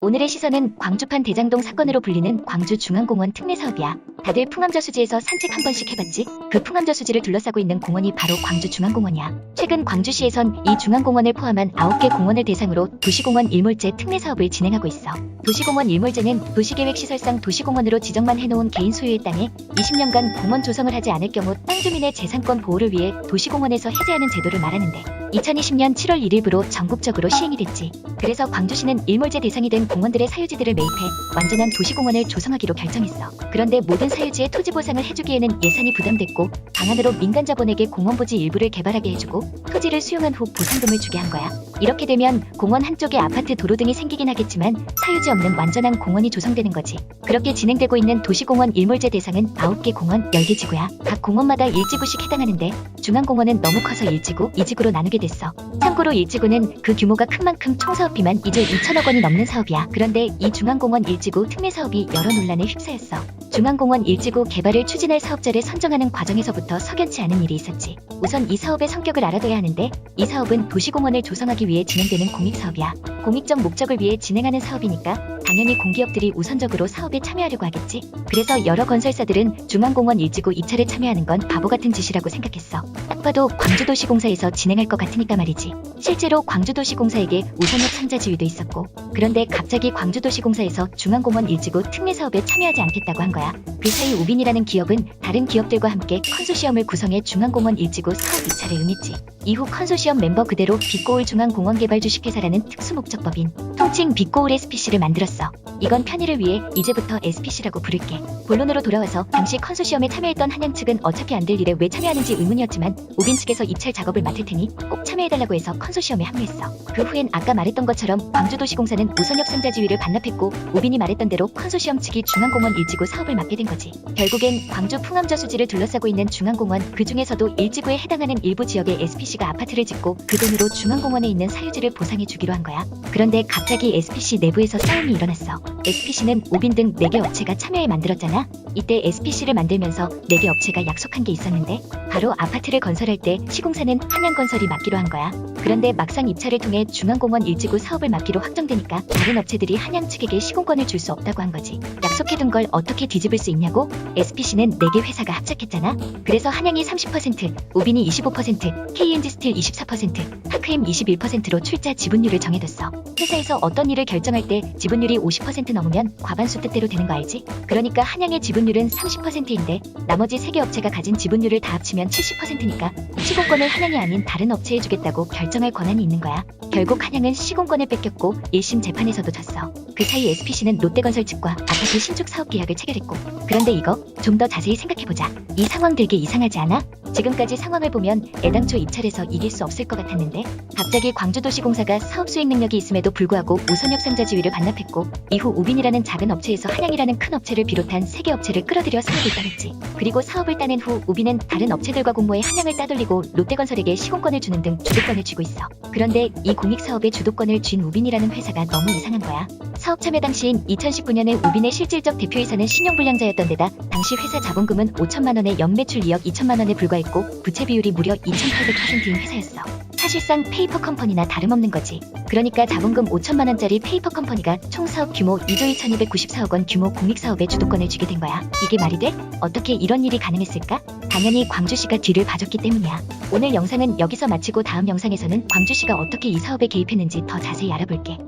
오늘의 시선은 광주판 대장동 사건으로 불리는 광주중앙공원 특례사업이야. 다들 풍암저수지에서 산책 한 번씩 해봤지? 그 풍암저수지를 둘러싸고 있는 공원이 바로 광주중앙공원이야. 최근 광주시에선 이 중앙공원을 포함한 9개 공원을 대상으로 도시공원 일몰제 특례사업을 진행하고 있어. 도시공원 일몰제는 도시계획시설상 도시공원으로 지정만 해놓은 개인 소유의 땅에 20년간 공원 조성을 하지 않을 경우 땅 주민의 재산권 보호를 위해 도시공원에서 해제하는 제도를 말하는데 2020년 7월 1일부로 전국적으로 시행이 됐지. 그래서 광주시는 일몰제 대상이 된 공원들의 사유지들을 매입해 완전한 도시공원을 조성하기로 결정했어. 그런데 모든 사유지에 토지 보상을 해주기에는 예산이 부담됐고 방안으로 민간 자본에게 공원 부지 일부를 개발하게 해주고 토지를 수용한 후 보상금을 주게 한 거야. 이렇게 되면 공원 한쪽에 아파트 도로 등이 생기긴 하겠지만 사유지 없는 완전한 공원이 조성되는 거지. 그렇게 진행되고 있는 도시공원 일몰제 대상은 9개 공원 10개 지구야. 각 공원마다 1지구씩 해당하는데 중앙공원은 너무 커서 1지구, 2지구로 나누게 됐어. 참고로 1지구는 그 규모가 큰 만큼 총 사업비만 2조 2천억 원이 넘는 사업이야. 그런데 이 중앙공원 1지구 특례 사업이 여러 논란에 휩싸였어. 중앙공원 1지구 개발을 추진할 사업자를 선정하는 과정에서부터 석연치 않은 일이 있었지. 우선 이 사업의 성격을 알아둬야 하는데 이 사업은 도시공원을 조성하기 위해 진행되는 공익사업이야. 공익적 목적을 위해 진행하는 사업이니까 당연히 공기업들이 우선적으로 사업에 참여하려고 하겠지. 그래서 여러 건설사들은 중앙공원 1지구 입찰에 참여하는 건 바보 같은 짓이라고 생각했어. 딱 봐도 광주도시공사에서 진행할 것 같으니까 말이지. 실제로 광주도시공사에게 우선협 상자 지위도 있었고 그런데 갑자기 광주도시공사에서 중앙공원 1지구 특례사업에 참여하지 않겠다고 한 거야. 그 사이 우빈이라는 기업은 다른 기업들과 함께 컨소시엄을 구성해 중앙공원 1지구 사업 입찰에 응했지. 이후 컨소시엄 멤버 그대로 빛고울 중앙공원개발 주식회사라는 특수목적법인 통칭 빛고울 SPC를 만들었어. 이건 편의를 위해 이제부터 SPC라고 부를게. 본론으로 돌아와서 당시 컨소시엄에 참여했던 한양 측은 어차피 안 될 일에 왜 참여하는지 의문이었지만 우빈 측에서 입찰 작업을 맡을 테니 꼭 참여해달라고 해서 컨소시엄에 합류했어. 그 후엔 아까 말했던 것처럼 광주도시공사는 우선협 상자 지위를 반납했고 우빈이 말했던 대로 컨소시엄 측이 중앙공원 1지구 사업을 맡게 된 거지. 결국엔 광주 풍암저수지를 둘러싸고 있는 중앙공원 그 중에서도 1지구에 해당하는 일부 지역에 SPC가 아파트를 짓고 그 돈으로 중앙공원에 있는 사유지를 보상해 주기로 한 거야. 그런데 갑자기 SPC 내부에서 싸움이 일어났어. SPC는 우빈 등 4개 업체가 참여해 만들었잖아. 이때 SPC를 만들면서 4개 업체가 약속한 게 있었는데 바로 아파트를 건설할 때 시공사는 한양건설이 맡기로 한 거야. 그런데 막상 입찰을 통해 중앙공원 1지구 사업을 맡기로 확정되니까 다른 업체들이 한양 측에게 시공권을 줄 수 없다고 한 거지. 약속해둔 걸 어떻게 뒤집을 수 있냐고? SPC는 4개 회사가 합작했잖아. 그래서 한양이 30%, 우빈이 25%, KNG스틸 24%, 하크엠 21%로 출자 지분율을 정해뒀어. 회사에서 어떤 일을 결정할 때 지분율이 50% 넘으면 과반수 뜻대로 되는 거 알지? 그러니까 한양의 지분율은 30%인데 나머지 3개 업체가 가진 지분율을 다 합치면 70%니까 시공권을 한양이 아닌 다른 업체에 주겠다고 결정할 권한이 있는 거야. 결국 한양은 시공권을 뺏겼고 1심 재판에서도 졌어. 그 사이 SPC는 롯데건설 측과 아파트 신축 사업 계약을 체결했고 그런데 이거 좀 더 자세히 생각해보자. 이 상황 되게 이상하지 않아? 지금까지 상황을 보면 애당초 입찰에서 이길 수 없을 것 같았는데 갑자기 광주도시공사가 사업 수익 능력이 있음에도 불구하고 우선협 상자 지위를 반납했고 이후 우빈이라는 작은 업체에서 한양이라는 큰 업체를 비롯한 3개 업체를 끌어들여 사업을 따냈지. 그리고 사업을 따낸 후 우빈은 다른 업체들과 공모해 한양을 따돌리고 롯데건설에게 시공권을 주는 등 주도권을 쥐고 있어. 그런데 이 공익사업의 주도권을 쥔 우빈이라는 회사가 너무 이상한 거야. 사업 참여 당시인 2019년에 우빈의 실질적 대표이사는 신용불량자였던 데다 당시 회사 자본금은 5천만 원에 연매출 2억 2천만 원에 불과했고 부채 비율이 무려 2800%인 회사였어. 사실상 페이퍼 컴퍼니나 다름없는 거지. 그러니까 자본금 5천만 원짜리 페이퍼 컴퍼니가 총 사업 규모 2조 2294억 원 규모 공익사업에 주도권을 쥐게 된 거야. 이게 말이 돼? 어떻게 이런 일이 가능했을까? 당연히 광주시가 뒤를 봐줬기 때문이야. 오늘 영상은 여기서 마치고 다음 영상에서는 광주시가 어떻게 이 사업에 개입했는지 더 자세히 알아볼게.